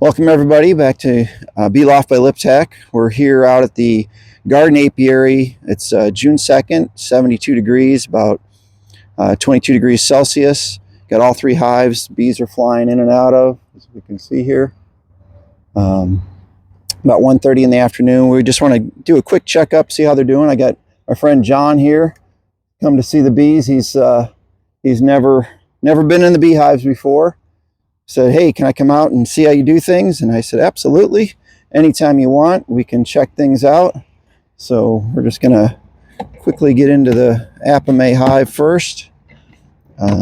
Welcome everybody back to Bee Loft by LipTech. We're here out at the garden apiary. It's June 2nd, 72 degrees, about 22 degrees Celsius. Got all three hives. Bees are flying in and out of, as we can see here. About 1:30 in the afternoon. We just want to do a quick checkup, see how they're doing. I got my friend John here, come to see the bees. He's never been in the beehives before. Said, hey, can I come out and see how you do things? And I said, absolutely. Anytime you want, we can check things out. So we're just going to quickly get into the Apame hive first.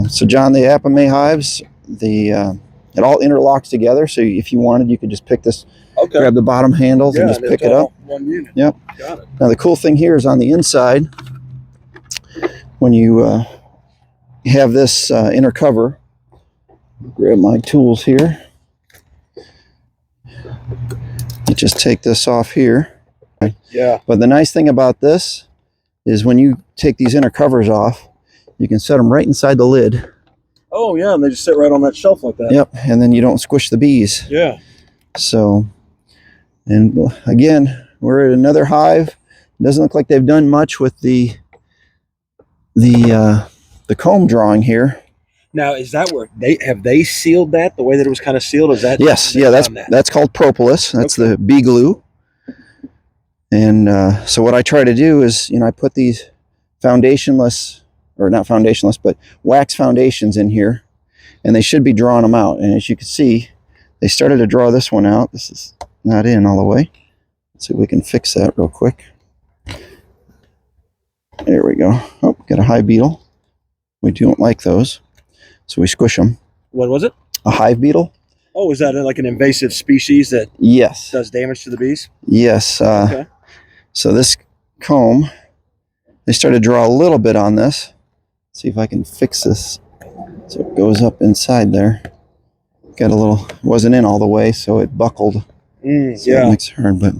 So John, the Apame hives, it all interlocks together. So if you wanted, you could just pick this, grab the bottom handles and just pick it up. One unit. Yep. Got it. Now the cool thing here is on the inside, when you have this inner cover, grab my tools here. You just take this off here. Yeah. But the nice thing about this is when you take these inner covers off, you can set them right inside the lid. Oh, yeah, and they just sit right on that shelf like that. Yep, and then you don't squish the bees. Yeah. So, and again, we're at another hive. It doesn't look like they've done much with the comb drawing here. Now, is that where they sealed that the way that it was kind of sealed? Is that Yes, yeah, that's called propolis. That's the bee glue. And so what I try to do is, I put these foundationless, or not foundationless, but wax foundations in here, and they should be drawing them out. And as you can see, they started to draw this one out. This is not in all the way. Let's see if we can fix that real quick. There we go. Oh, got a hive beetle. We don't like those, so we squish them. What was it? A hive beetle. Oh, is that like an invasive species that does damage to the bees? Yes. Okay. So this comb, they started to draw a little bit on this. Let's see if I can fix this so it goes up inside there. Got a little, wasn't in all the way, so it buckled. So yeah. It makes it hard, but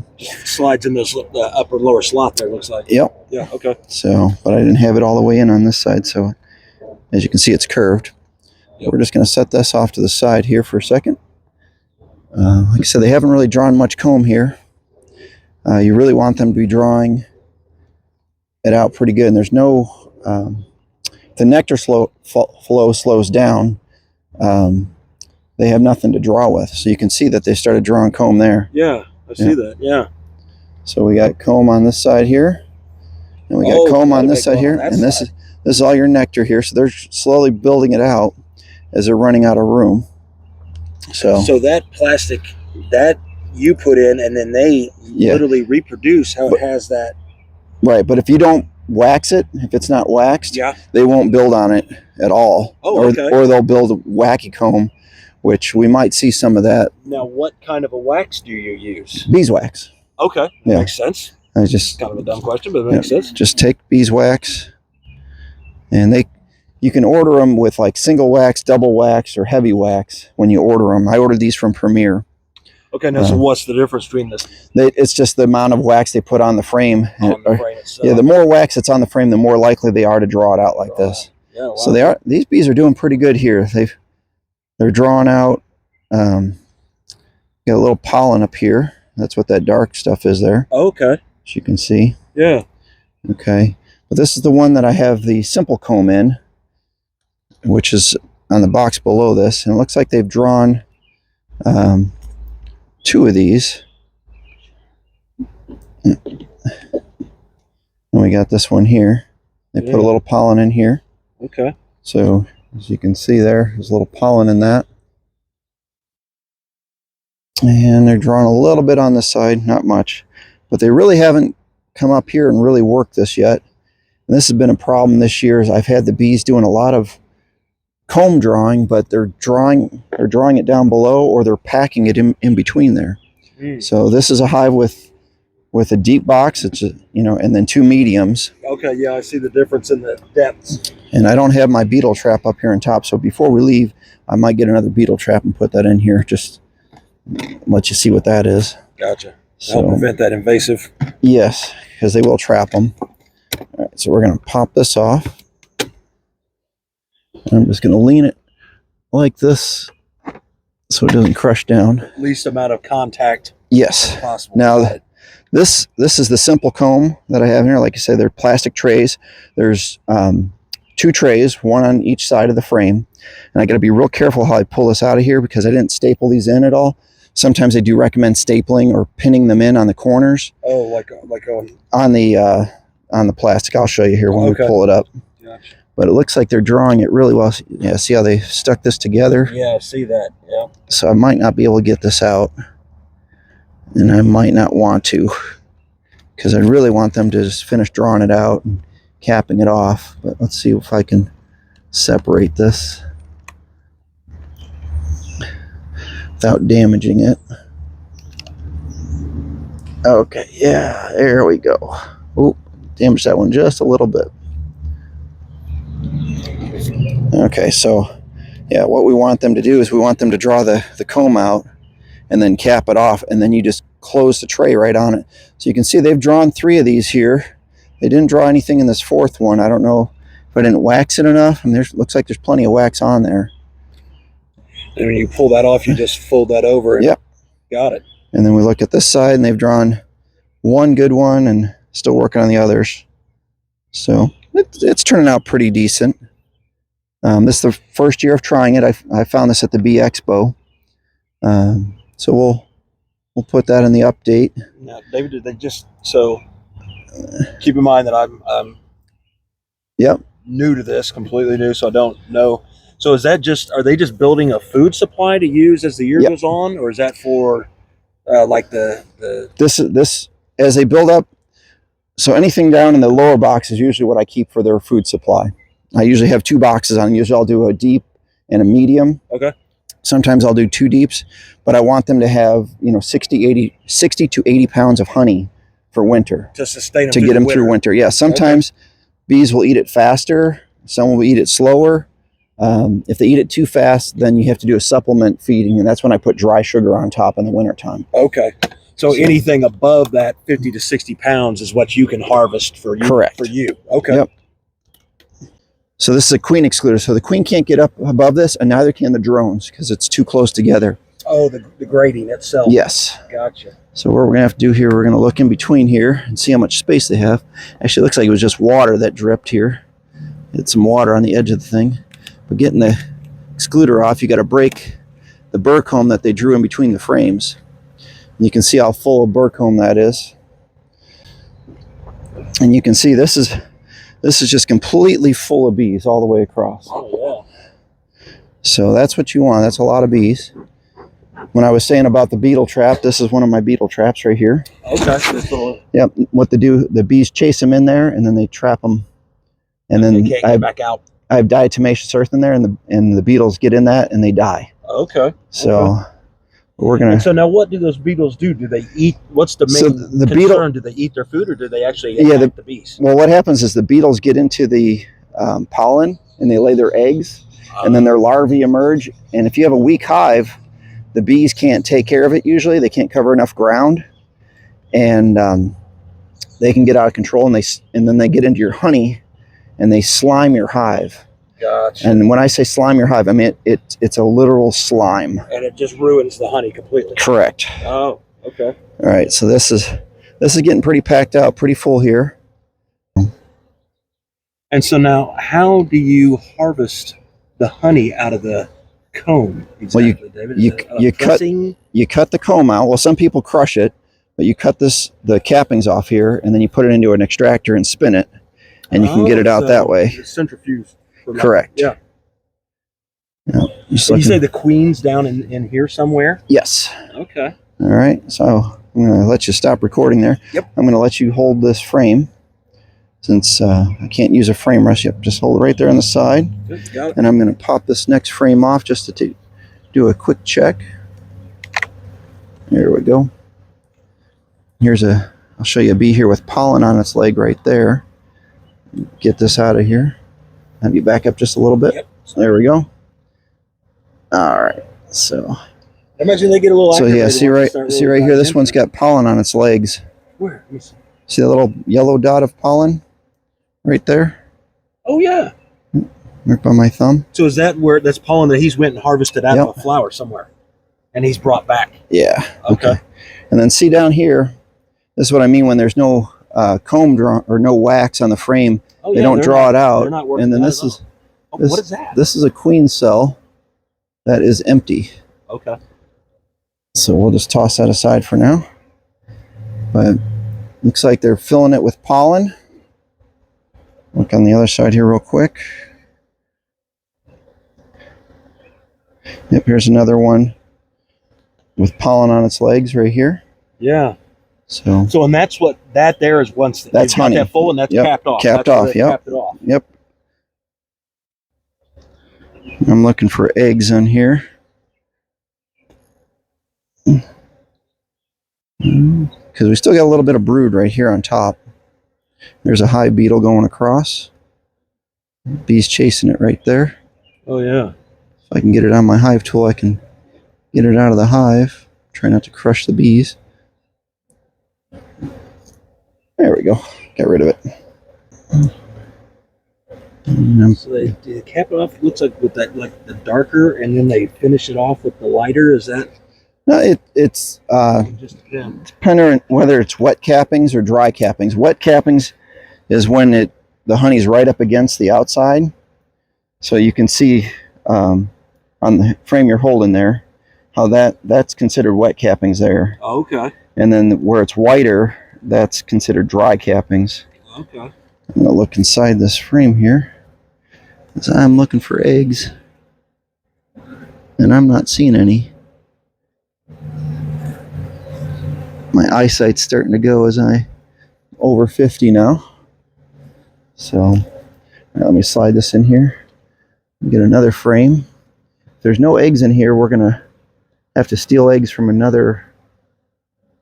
slides in this upper lower slot there, looks like. Yep. Yeah, okay. So, but I didn't have it all the way in on this side, so as you can see, it's curved. Yep. We're just going to set this off to the side here for a second. Like I said, they haven't really drawn much comb here. You really want them to be drawing it out pretty good. And there's no, the nectar flow slows down. They have nothing to draw with. So you can see that they started drawing comb there. Yeah, I see that, yeah. So we got comb on this side here. And we got comb on this side here. And this is all your nectar here. So they're slowly building it out as they're running out of room. So that plastic, that you put in, and then they literally reproduce how it has that. Right, but if you don't wax it, if it's not waxed, yeah, they won't build on it at all. Oh, okay. Or they'll build a wacky comb, which we might see some of that. Now, what kind of a wax do you use? Beeswax. Okay, that makes sense. I just kind of a dumb question, but it makes sense. Just take beeswax, and you can order them with like single wax, double wax, or heavy wax when you order them. I ordered these from Premier. Okay, now so what's the difference between this? It's just the amount of wax they put on the frame. On the frame itself. Yeah, the more wax that's on the frame, the more likely they are to draw it out like this. Yeah, wow. So these bees are doing pretty good here. They're drawing out. Got a little pollen up here. That's what that dark stuff is there. Okay. As you can see. Yeah. Okay. But this is the one that I have the simple comb in, which is on the box below this. And it looks like they've drawn two of these. And we got this one here. They put a little pollen in here. Okay. So as you can see there's a little pollen in that. And they're drawing a little bit on the side, not much. But they really haven't come up here and really worked this yet. And this has been a problem this year. Is I've had the bees doing a lot of comb drawing, but they're drawing it down below, or they're packing it in between there. So this is a hive with a deep box. It's and then two mediums. Okay, yeah, I see the difference in the depths. And I don't have my beetle trap up here on top, so before we leave, I might get another beetle trap and put that in here. Just let you see what that is. Gotcha. So, help prevent that invasive. Yes, because they will trap them. All right, so we're going to pop this off. I'm just going to lean it like this so it doesn't crush down. Least amount of contact Yes. possible. Now, this is the simple comb that I have here. Like I said, they're plastic trays. There's 2 trays, one on each side of the frame. And I got to be real careful how I pull this out of here because I didn't staple these in at all. Sometimes they do recommend stapling or pinning them in on the corners. Oh, like on the plastic. I'll show you here when we pull it up. Gotcha. But it looks like they're drawing it really well. Yeah, see how they stuck this together? Yeah, I see that. Yeah. So I might not be able to get this out. And I might not want to, because I really want them to just finish drawing it out and capping it off. But let's see if I can separate this without damaging it. Okay, yeah, there we go. Oop, damaged that one just a little bit. Okay, so yeah, what we want them to do is we want them to draw the comb out and then cap it off, and then you just close the tray right on it. So you can see they've drawn 3 of these here. They didn't draw anything in this 4th one. I don't know if I didn't wax it enough. And looks like there's plenty of wax on there. And when you pull that off, you just fold that over. And yep. Got it. And then we look at this side, and they've drawn 1 good one and still working on the others. So it's turning out pretty decent. This is the first year of trying it. I found this at the Bee Expo. So we'll put that in the update. Now, David, did they just keep in mind that I'm yep, new to this, completely new, so I don't know. So is that are they just building a food supply to use as the year goes on, or is that for like the this as they build up? So anything down in the lower box is usually what I keep for their food supply. I usually have 2 boxes on. Usually I'll do a deep and a medium. Okay. Sometimes I'll do 2 deeps, but I want them to have 60 to 80 pounds of honey for winter to sustain them to get them through winter. Yeah, sometimes bees will eat it faster. Some will eat it slower. If they eat it too fast, then you have to do a supplement feeding, and that's when I put dry sugar on top in the wintertime. Okay. So anything above that 50 to 60 pounds is what you can harvest for you. Correct. For you. Okay. Yep. So this is a queen excluder. So the queen can't get up above this, and neither can the drones because it's too close together. Oh, the grating itself. Yes. Gotcha. So what we're going to have to do here, we're going to look in between here and see how much space they have. Actually, it looks like it was just water that dripped here. It's some water on the edge of the thing. But getting the excluder off, you got to break the burr comb that they drew in between the frames. And you can see how full of burr comb that is. And you can see this is just completely full of bees all the way across. Oh, yeah. So that's what you want. That's a lot of bees. When I was saying about the beetle trap, this is one of my beetle traps right here. Okay. Yep. What they do, the bees chase them in there, and then they trap them. And then they can't get back out. I have diatomaceous earth in there, and the beetles get in that and they die. Okay. So we're gonna. And so now, what do those beetles do? Do they eat? What's the main concern? Beetle, do they eat their food, or do they actually attack the bees? Well, what happens is the beetles get into the pollen and they lay their eggs, and then their larvae emerge. And if you have a weak hive, the bees can't take care of it. Usually, they can't cover enough ground, and they can get out of control. And then they get into your honey, and they slime your hive. Gotcha. And when I say slime your hive, I mean it's a literal slime. And it just ruins the honey completely. Correct. Oh, okay. All right, so this is getting pretty packed out, pretty full here. And so now, how do you harvest the honey out of the comb? Exactly, well, David? you cut the comb out. Well, some people crush it, but you cut the cappings off here, and then you put it into an extractor and spin it, and you can get it out that way. Centrifuge. Correct. Yeah. So you say the queen's down in here somewhere? Yes. Okay. All right. So I'm going to let you stop recording there. Yep. I'm going to let you hold this frame since I can't use a frame rest. Yep. Just hold it right there on the side. Good. Got it. And I'm going to pop this next frame off just to do a quick check. There we go. I'll show you a bee here with pollen on its leg right there. Get this out of here. Have you back up just a little bit? Yep. So there we go. All right. So I imagine they get a little. So yeah, see right here. This one's got pollen on its legs. Where? Let me see. See the little yellow dot of pollen right there? Oh yeah. Right by my thumb. So is that where that's pollen that he's went and harvested out of a flower somewhere? And he's brought back. Yeah. Okay. And then see down here, this is what I mean when there's no comb draw or no wax on the frame. Oh, they yeah, don't draw it They're out. not working And then that this at is all. Oh, what is that? This is a queen cell that is empty. Okay. So we'll just toss that aside for now. But looks like they're filling it with pollen. Look on the other side here real quick. Yep, here's another one with pollen on its legs right here. Yeah. So and that's what that there is. Once that's honey. That full, and that's yep. capped off. Capped that's off. Yep. Capped it off. Yep. I'm looking for eggs on here. Because we still got a little bit of brood right here on top. There's a hive beetle going across. Bees chasing it right there. Oh, yeah. If I can get it on my hive tool, I can get it out of the hive. Try not to crush the bees. There we go. Get rid of it. So they cap it off. It looks like with that, like the darker, and then they finish it off with the lighter. Is that? No, it's Just depends. depending on whether it's wet cappings or dry cappings. Wet cappings is when the honey's right up against the outside, so you can see on the frame you're holding there how that's considered wet cappings there. Oh, okay. And then where it's whiter, that's considered dry cappings. Okay. I'm gonna look inside this frame here, as I'm looking for eggs, and I'm not seeing any. My eyesight's starting to go as I'm over 50 now. So all right, let me slide this in here. Get another frame. If there's no eggs in here, we're gonna have to steal eggs from another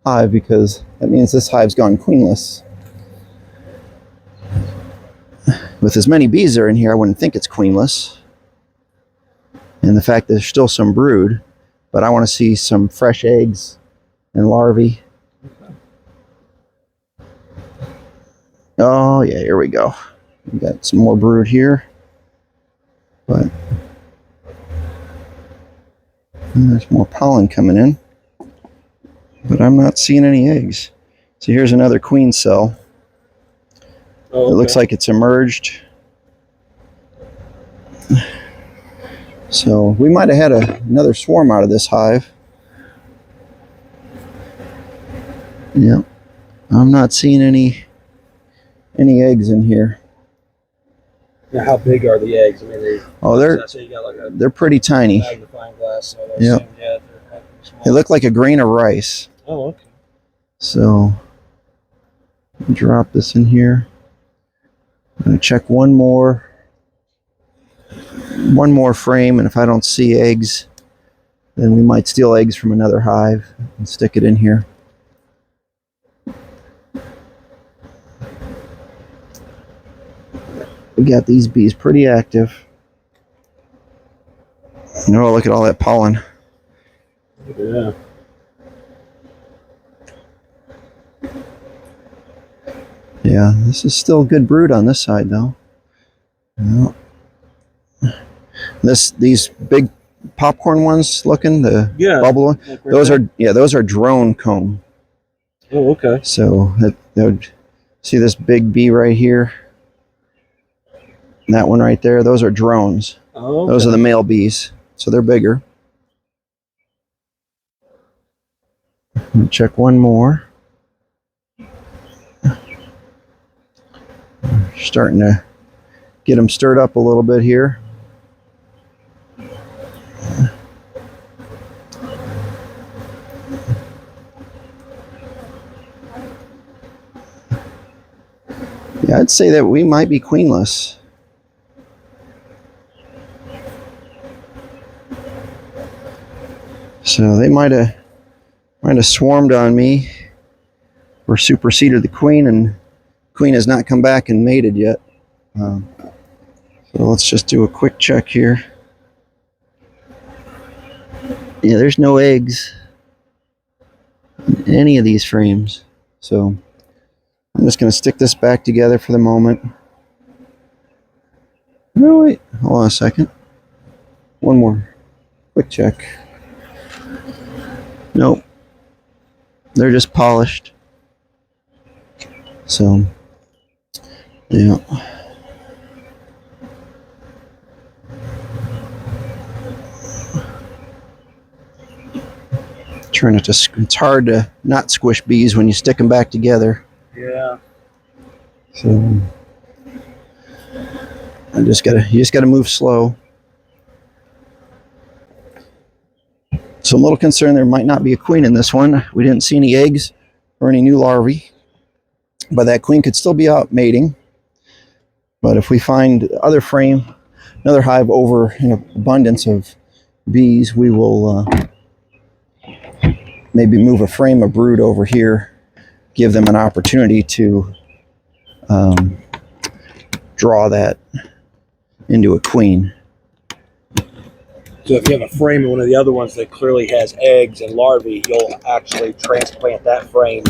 hive, because that means this hive's gone queenless. With as many bees that are in here, I wouldn't think it's queenless. And the fact that there's still some brood, but I want to see some fresh eggs and larvae. Oh yeah, here we go. We got some more brood here, but there's more pollen coming in, but I'm not seeing any eggs. So here's another queen cell. Oh, okay. It looks like it's emerged. So we might have had another swarm out of this hive. Yep, I'm not seeing any eggs in here. Now, how big are the eggs? I mean, they're pretty tiny. Magnifying glass. So Yep. yeah, they're small. They look like a grain of rice. Oh, okay. So drop this in here. I'm gonna check one more frame, and if I don't see eggs, then we might steal eggs from another hive and stick it in here. We got these bees pretty active. Oh, look at all that pollen. Yeah. Yeah, this is still good brood on this side though. No. These big popcorn ones looking, the bubble one, like those are drone comb. Oh, okay. So that would see this big bee right here. And that one right there, those are drones. Oh, okay. Those are the male bees, so they're bigger. Check one more. Starting to get them stirred up a little bit here. Yeah, I'd say that we might be queenless. So they might have swarmed on me or superseded the queen, and the queen has not come back and mated yet. So let's just do a quick check here. Yeah, there's no eggs in any of these frames. So I'm just going to stick this back together for the moment. No, wait, hold on a second. One more quick check. Nope. They're just polished. So, yeah. Trying not to. It's hard to not squish bees when you stick them back together. Yeah. So, you just gotta move slow. So I'm a little concerned there might not be a queen in this one. We didn't see any eggs or any new larvae, but that queen could still be out mating. But if we find another hive over an abundance of bees, we will maybe move a frame of brood over here, give them an opportunity to draw that into a queen. So if you have a frame in one of the other ones that clearly has eggs and larvae, you'll actually transplant that frame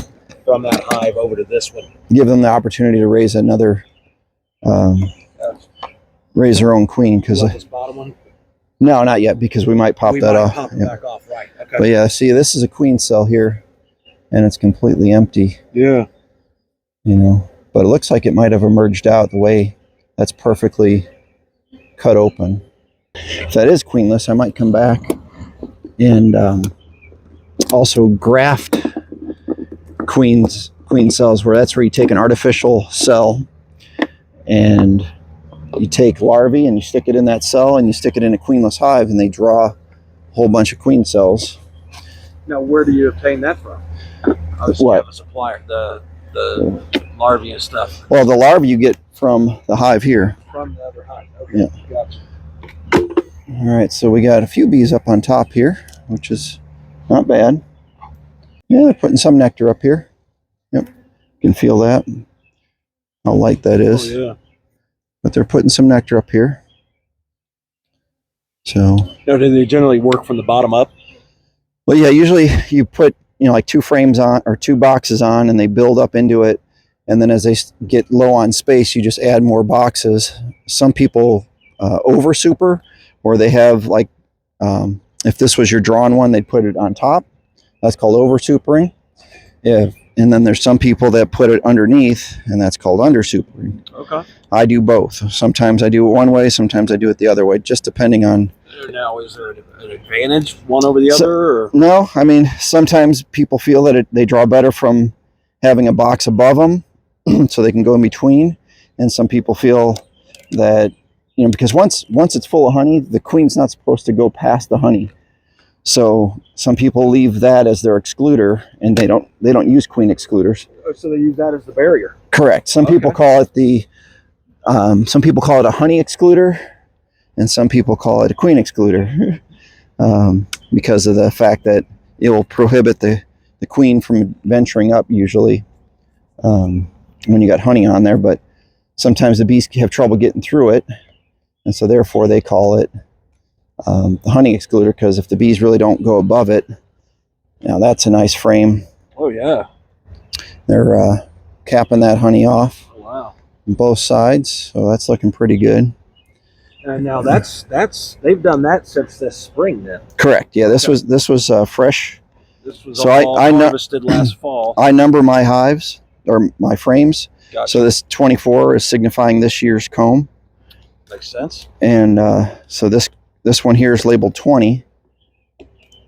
from that hive over to this one. Give them the opportunity to raise another, raise their own queen. Because this bottom one? No, not yet, because we might pop that off. Pop it back off, right? Okay. But yeah, see, this is a queen cell here, and it's completely empty. Yeah. You know, but it looks like it might have emerged out the way that's perfectly cut open. If that is queenless, I might come back and also graft queen cells, where you take an artificial cell and you take larvae and you stick it in that cell and you stick it in a queenless hive, and they draw a whole bunch of queen cells. Now, where do you obtain that from? Obviously, you have a supplier, the larvae and stuff. Well, the larvae you get from the hive here. From the other hive. Okay. Yeah. Gotcha. All right, so we got a few bees up on top here, which is not bad. Yeah, they're putting some nectar up here. Yep, you can feel that. How light that is. Oh, yeah. But they're putting some nectar up here. So. Now, do they generally work from the bottom up? Well, yeah, usually you put, like 2 frames on or 2 boxes on, and they build up into it. And then as they get low on space, you just add more boxes. Some people over super, or they have like, if this was your drawn one, they'd put it on top. That's called over supering. Yeah. And then there's some people that put it underneath, and that's called under supering. Okay. I do both. Sometimes I do it one way, sometimes I do it the other way, just depending on. Now, is there an advantage one over the other? Or? No, I mean, sometimes people feel that they draw better from having a box above them, so they can go in between. And some people feel that, because once it's full of honey, the queen's not supposed to go past the honey. So some people leave that as their excluder, and they don't use queen excluders. So they use that as the barrier. Correct. Some people call it some people call it a honey excluder, and some people call it a queen excluder, because of the fact that it will prohibit the queen from venturing up usually when you got honey on there. But sometimes the bees have trouble getting through it, and so therefore they call it the honey excluder, because if the bees really don't go above it, now that's a nice frame. Oh yeah. They're capping that honey off. Oh, wow. On both sides, so that's looking pretty good. And now that's they've done that since this spring then. Correct. Yeah, this was fresh. This was So all I harvested last fall. I number my hives or my frames. Gotcha. So this 24 is signifying this year's comb. Makes sense. And so this one here is labeled 20.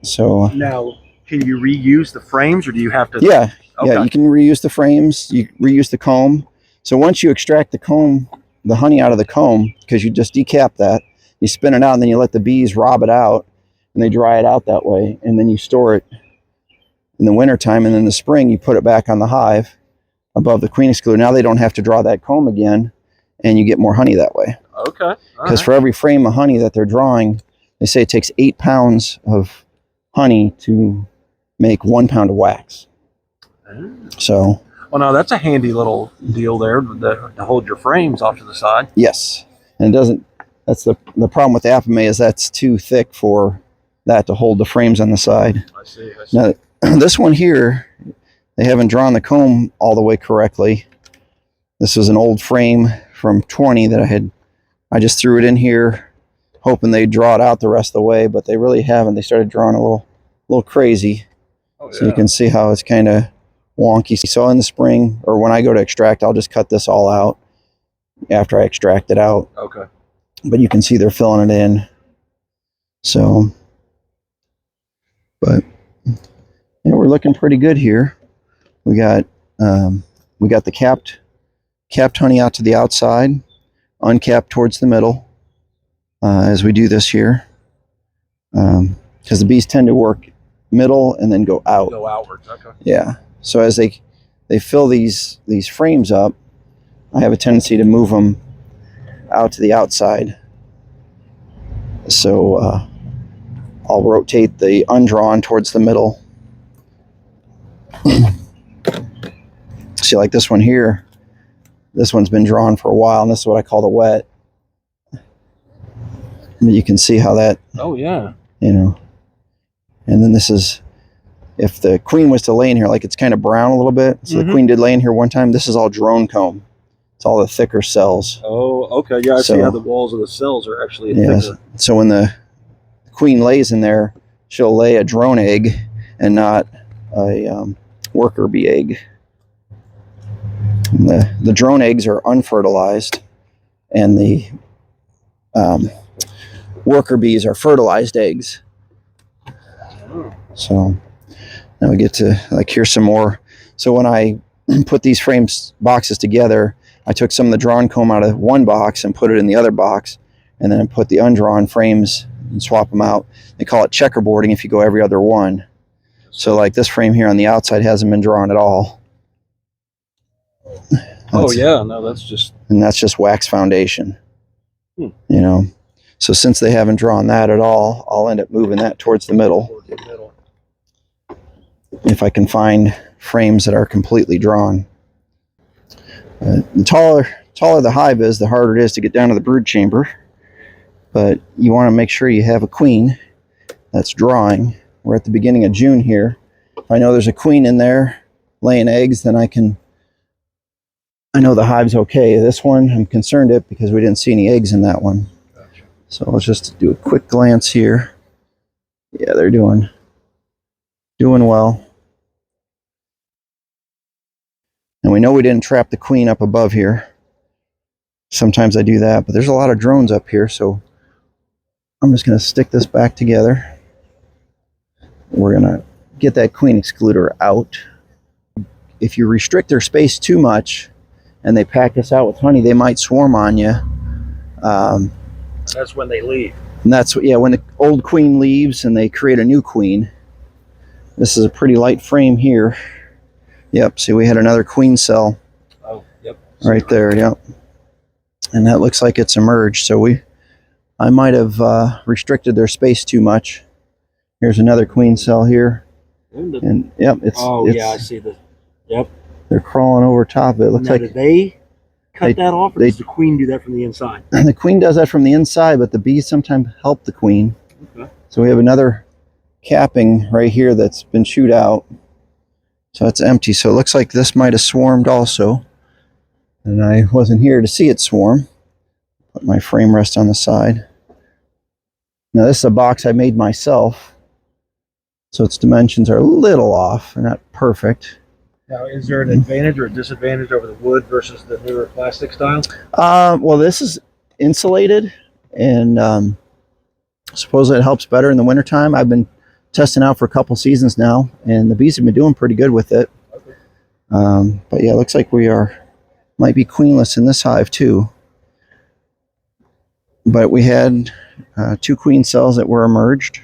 So now, can you reuse the frames, or do you have to? Yeah, okay. Yeah, you can reuse the frames. You reuse the comb. So once you extract the honey out of the comb, because you just decap that, you spin it out, and then you let the bees rob it out, and they dry it out that way, and then you store it in the wintertime, and then in the spring you put it back on the hive above the queen excluder. Now they don't have to draw that comb again, and you get more honey that way. Okay. Because for every frame of honey that they're drawing, they say it takes 8 pounds of honey to make 1 pound of wax. So. Well, now that's a handy little deal there to hold your frames off to the side. Yes, and it doesn't. That's the problem with the apame, is that's too thick for that to hold the frames on the side. I see. Now, this one here, they haven't drawn the comb all the way correctly. This was an old frame from 20 that I just threw it in here, hoping they'd draw it out the rest of the way, but they really haven't. They started drawing a little crazy. Oh, So you can see how it's kind of wonky. So in the spring, or when I go to extract, I'll just cut this all out after I extract it out. Okay. But you can see they're filling it in. So, but yeah, we're looking pretty good here. We got the capped honey out to the outside, uncapped towards the middle as we do this here. Because the bees tend to work middle and then go out. Go outwards. Okay. Yeah. So as they fill these frames up, I have a tendency to move them out to the outside. So I'll rotate the undrawn towards the middle. See, like this one here, this one's been drawn for a while, and this is what I call the wet. And you can see how that, Oh, yeah. you know, and then this is, if the queen was to lay in here, like it's kind of brown a little bit. So the queen did lay in here one time. This is all drone comb. It's all the thicker cells. Oh, okay. Yeah, I see how the walls of the cells are actually thicker. So when the queen lays in there, she'll lay a drone egg and not a worker bee egg. And the drone eggs are unfertilized, and the worker bees are fertilized eggs. So now we get to, like, here's some more. So when I put these boxes together, I took some of the drawn comb out of one box and put it in the other box, and then I put the undrawn frames and swap them out. They call it checkerboarding if you go every other one. So like this frame here on the outside hasn't been drawn at all. Oh yeah, no, that's just wax foundation. You know, so since they haven't drawn that at all, I'll end up moving that towards the middle. If I can find frames that are completely drawn. The taller the hive is, the harder it is to get down to the brood chamber. But you want to make sure you have a queen that's drawing. We're at the beginning of June here. If I know there's a queen in there laying eggs, then I know the hive's okay. This one, I'm concerned it because we didn't see any eggs in that one. Gotcha. So let's just do a quick glance here. Yeah, they're doing well. And we know we didn't trap the queen up above here. Sometimes I do that, but there's a lot of drones up here, so I'm just going to stick this back together. We're going to get that queen excluder out. If you restrict their space too much and they pack this out with honey, they might swarm on you. That's when they leave. And that's, yeah, when the old queen leaves and they create a new queen. This is a pretty light frame here. Yep, see, we had another queen cell. Oh, yep. Right there, yep. And that looks like it's emerged. So I might have restricted their space too much. Here's another queen cell here. And yep, yeah, I see the, yep. They're crawling over top of it. It looks like, did they cut that off, or does the queen do that from the inside? The queen does that from the inside, but the bees sometimes help the queen. Okay. So we have another capping right here that's been chewed out. So it's empty. So it looks like this might have swarmed also. And I wasn't here to see it swarm. Put my frame rest on the side. Now this is a box I made myself. So its dimensions are a little off. They're not perfect. Now, is there an advantage or a disadvantage over the wood versus the newer plastic style? Well, this is insulated, and supposedly it helps better in the wintertime. I've been testing out for a couple seasons now, and the bees have been doing pretty good with it. Okay. But yeah, it looks like we might be queenless in this hive too. But we had 2 queen cells that were emerged.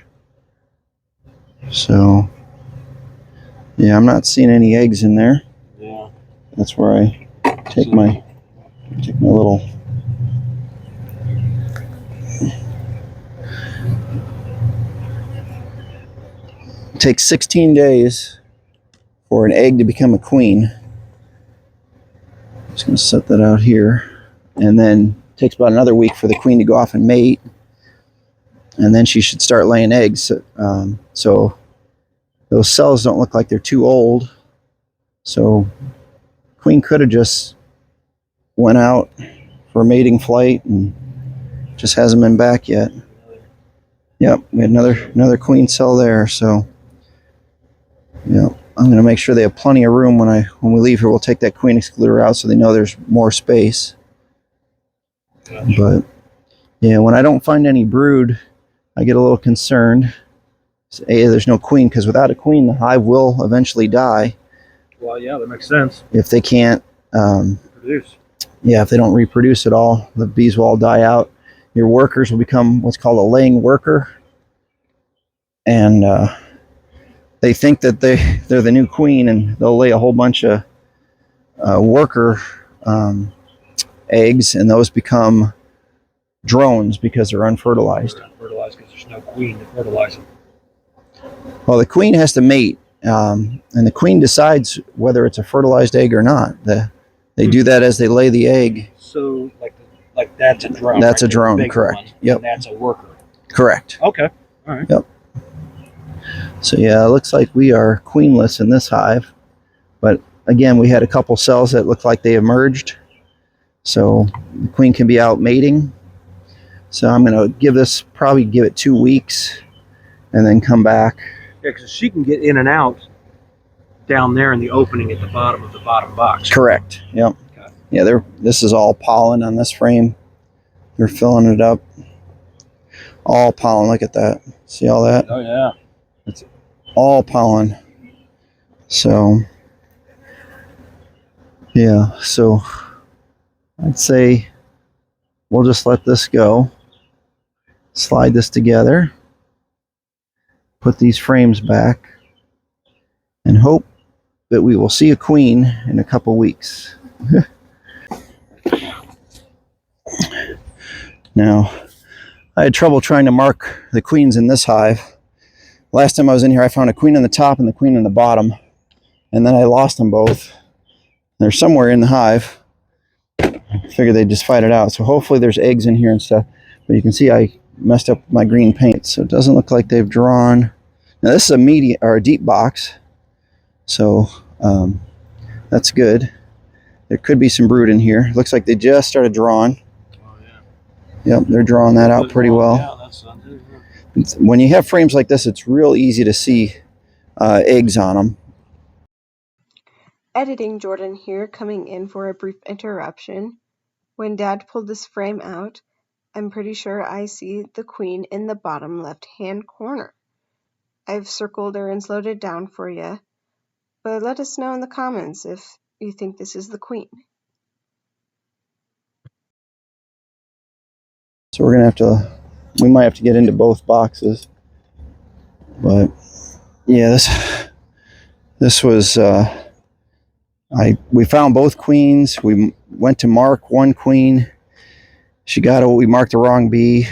So yeah, I'm not seeing any eggs in there. Yeah. That's where I take my little. It takes 16 days for an egg to become a queen. I'm just going to set that out here. And then it takes about another week for the queen to go off and mate. And then she should start laying eggs. So those cells don't look like they're too old. So queen could have just went out for a mating flight and just hasn't been back yet. Yep, we had another queen cell there. So Yeah, I'm going to make sure they have plenty of room when we leave here. We'll take that queen excluder out so they know there's more space. Gotcha. But yeah, when I don't find any brood, I get a little concerned. There's no queen, because without a queen, the hive will eventually die. Well, yeah, that makes sense. If they can't, Produce. yeah, if they don't reproduce at all, the bees will all die out. Your workers will become what's called a laying worker, and they think that they're the new queen, and they'll lay a whole bunch of worker eggs, and those become drones because they're unfertilized. They're unfertilized because there's no queen to fertilize them. Well, the queen has to mate, and the queen decides whether it's a fertilized egg or not. They do that as they lay the egg. So, like that's a drone. That's right? a drone, Bigger correct. one, Yep. And that's a worker. Correct. Okay. All right. Yep. So yeah, it looks like we are queenless in this hive, but again, we had a couple cells that look like they emerged, so the queen can be out mating. So I'm going to probably give it 2 weeks, and then come back. Yeah, because she can get in and out down there in the opening at the bottom of the bottom box. Correct. Yep. Okay. Yeah, this is all pollen on this frame. They're filling it up. All pollen. Look at that. See all that? Oh yeah. It's all pollen. So yeah, so I'd say we'll just let this go. Slide this together. Put these frames back, and hope that we will see a queen in a couple weeks. Now, I had trouble trying to mark the queens in this hive. Last time I was in here, I found a queen on the top and the queen on the bottom, and then I lost them both. They're somewhere in the hive. I figured they'd just fight it out. So hopefully there's eggs in here and stuff. But you can see I messed up my green paint, so it doesn't look like they've drawn. Now this is a medium or a deep box, so that's good. There could be some brood in here. Looks like they just started drawing. Oh yeah. Yep, they're drawing that out pretty well. Yeah, that's When you have frames like this, it's real easy to see eggs on them. Editing Jordan here, coming in for a brief interruption. When Dad pulled this frame out, I'm pretty sure I see the queen in the bottom left-hand corner. I've circled her and slowed it down for you, but let us know in the comments if you think this is the queen. So we're gonna we might have to get into both boxes. But yeah, this was we found both queens. We went to mark one queen. She got we marked the wrong bee.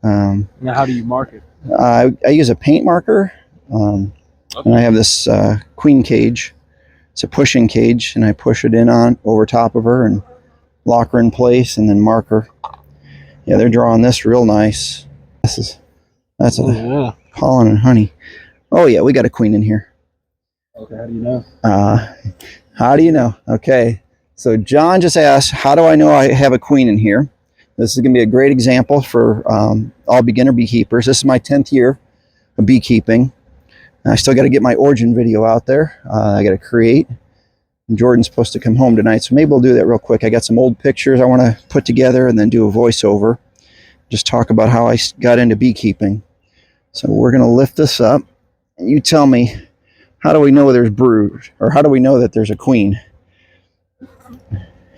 Now, how do you mark it? I use a paint marker, and I have this queen cage. It's a pushing cage, and I push it in on over top of her and lock her in place, and then mark her. Yeah, they're drawing this real nice. That's a pollen and honey. Oh yeah, we got a queen in here. Okay, how do you know? How do you know? Okay, so John just asked, how do I know I have a queen in here? This is going to be a great example for all beginner beekeepers. This is my 10th year of beekeeping. I still got to get my origin video out there. I got to create. And Jordan's supposed to come home tonight, so maybe we'll do that real quick. I got some old pictures I want to put together and then do a voiceover. Just talk about how I got into beekeeping. So we're going to lift this up. And you tell me, how do we know there's brood? Or how do we know that there's a queen?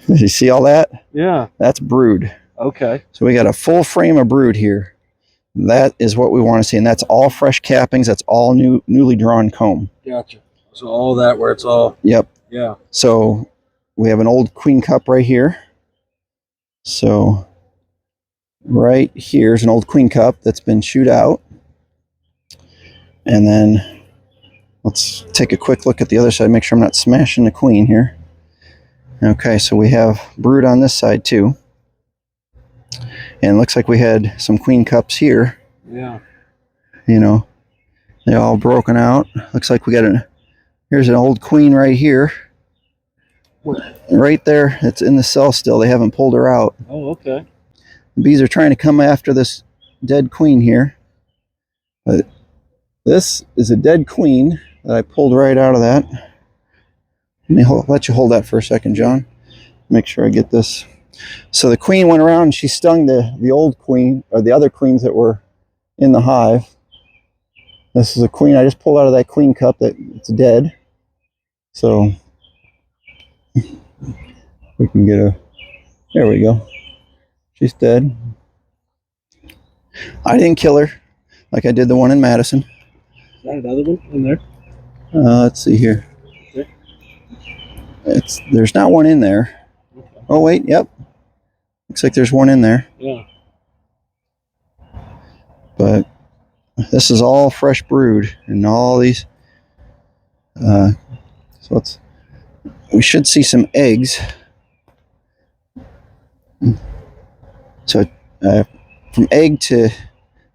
Did you see all that? Yeah. That's brood. Okay. So we got a full frame of brood here. That is what we want to see. And that's all fresh cappings. That's all newly drawn comb. Gotcha. So all that where it's all. Yep. Yeah. So we have an old queen cup right here. So right here is an old queen cup that's been chewed out. And then let's take a quick look at the other side, make sure I'm not smashing the queen here. Okay, so we have brood on this side too. And it looks like we had some queen cups here. Yeah. You know, they're all broken out. Looks like we got here's an old queen right here. What? Right there, it's in the cell still. They haven't pulled her out. Oh, okay. The bees are trying to come after this dead queen here. But this is a dead queen. that I pulled right out of that. Let me let you hold that for a second, John. Make sure I get this. So the queen went around and she stung the old queen, or the other queens that were in the hive. This is a queen I just pulled out of that queen cup that it's dead. So we can get a, there we go. She's dead. I didn't kill her like I did the one in Madison. Is that another one in there? Let's see here. Okay. There's not one in there. Okay. Oh wait, yep. Looks like there's one in there. Yeah. But this is all fresh brood and all these. So we should see some eggs. So from egg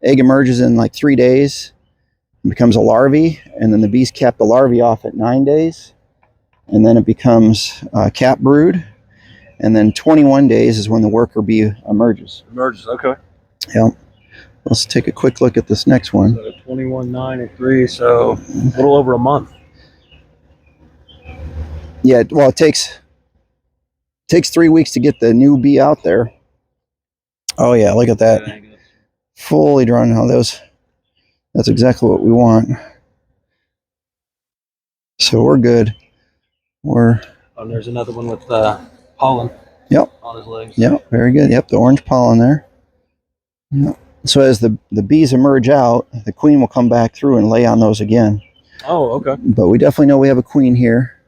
emerges in like 3 days and becomes a larvae, and then the bees cap the larvae off at 9 days, and then it becomes cap brood, and then 21 days is when the worker bee emerges. Okay. Yep. Let's take a quick look at this next one. So 21, 9, and 3, so a little over a month. Yeah, well, it takes 3 weeks to get the new bee out there. Oh yeah, look at that. Fully drawn out. That's exactly what we want. So we're good. And there's another one with pollen. Yep. On his legs. Yep, very good. Yep, the orange pollen there. Yep. So as the bees emerge out, the queen will come back through and lay on those again. Oh, okay. But we definitely know we have a queen here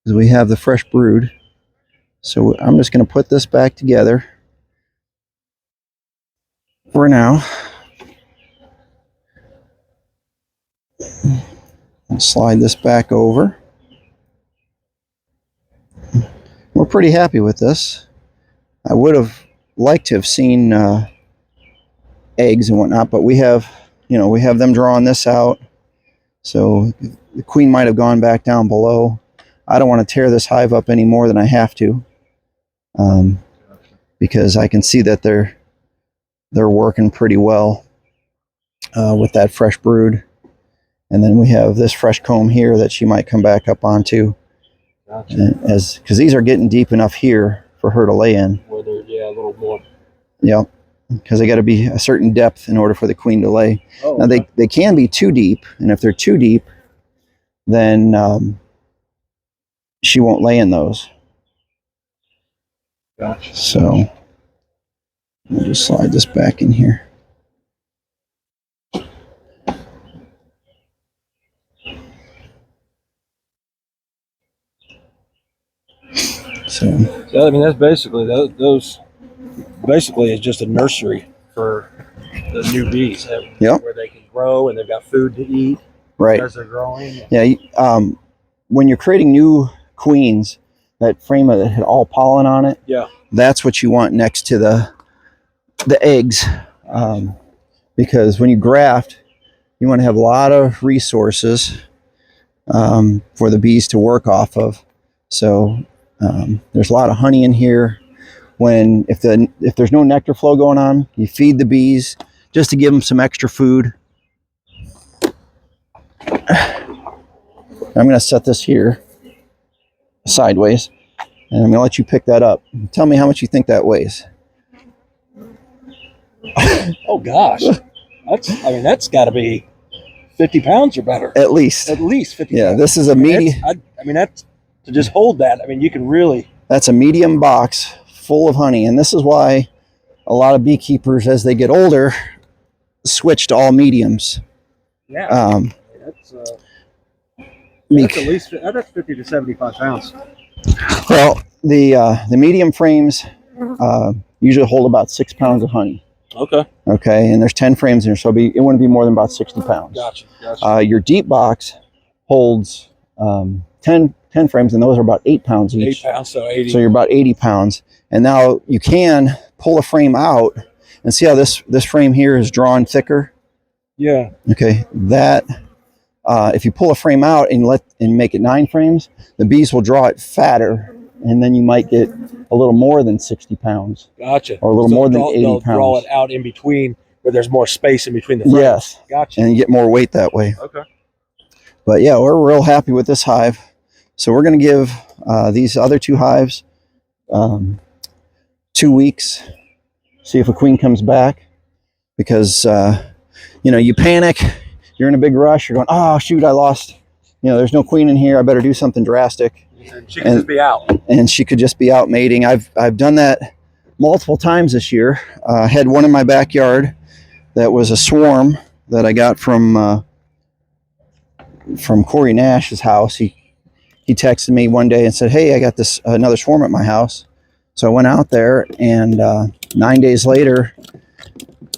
because we have the fresh brood. So I'm just going to put this back together for now. I'll slide this back over. We're pretty happy with this. I would have liked to have seen eggs and whatnot, but we have them drawing this out. So the queen might have gone back down below. I don't want to tear this hive up any more than I have to, because I can see that they're working pretty well with that fresh brood. And then we have this fresh comb here that she might come back up onto. Gotcha. Because these are getting deep enough here for her to lay in. Where they're, a little more. Yep, because they got to be a certain depth in order for the queen to lay. Oh, now okay. They can be too deep, and if they're too deep, then she won't lay in those. Gotcha. So we'll just slide this back in here. So I mean, that's basically those. Basically, is just a nursery for the new bees. Yep. Where they can grow and they've got food to eat. Right. As they're growing. Yeah. When you're creating new queens, that frame that had all pollen on it. Yeah. That's what you want next to the eggs, because when you graft, you want to have a lot of resources for the bees to work off of. So there's a lot of honey in here. If there's no nectar flow going on, you feed the bees just to give them some extra food. I'm going to set this here sideways, and I'm going to let you pick that up. Tell me how much you think that weighs. Oh gosh, that's got to be 50 pounds or better. At least 50 yeah, pounds. This is a medium. That's to just hold that. I mean, you can really. That's a medium box full of honey, and this is why a lot of beekeepers, as they get older, switch to all mediums. Yeah. That's at least that's 50 to 75 pounds. Well, the medium frames usually hold about 6 pounds of honey. Okay. Okay, and there's 10 frames in there, so it wouldn't be more than about 60 pounds. Gotcha. Your deep box holds 10 frames, and those are about 8 pounds each. 8 pounds, so 80. So you're about 80 pounds. And now you can pull a frame out and see how this frame here is drawn thicker. Yeah. Okay, that if you pull a frame out and make it 9 frames, the bees will draw it fatter, and then you might get a little more than 60 pounds. Gotcha. Or a little more than 80 they'll pounds. Draw it out in between where there's more space in between the frames. Yes. Gotcha. And you get more weight that way. Okay. But yeah, we're real happy with this hive. So we're going to give these other 2 hives 2 weeks, see if a queen comes back, because you know, you panic, you're in a big rush, you're going, oh shoot, I lost, you know, there's no queen in here, I better do something drastic. And she could just be out. And she could just be out mating. I've done that multiple times this year. I had one in my backyard that was a swarm that I got from Corey Nash's house. He texted me one day and said, hey, I got this another swarm at my house. So I went out there, and 9 days later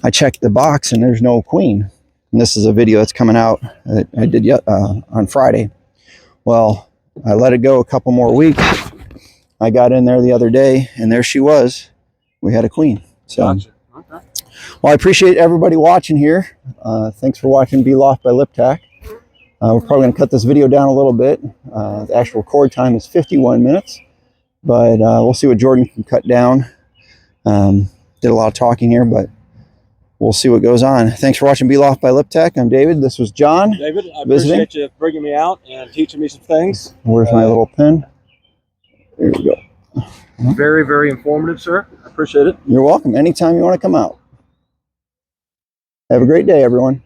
I checked the box and there's no queen. And this is a video that's coming out that I did on Friday. Well, I let it go a couple more weeks. I got in there the other day, and there she was. We had a queen. So, Gotcha. Okay. well, I appreciate everybody watching here. Thanks for watching Bee Loft by Liptac. We're probably going to cut this video down a little bit. The actual record time is 51 minutes, but we'll see what Jordan can cut down. Did a lot of talking here, but we'll see what goes on. Thanks for watching Bee Loft by Liptac. I'm David. This was John. David, I visiting. appreciate you bringing me out and teaching me some things. Where's my little pen? There we go. Very, very informative, sir. I appreciate it. You're welcome. Anytime you want to come out. Have a great day, everyone.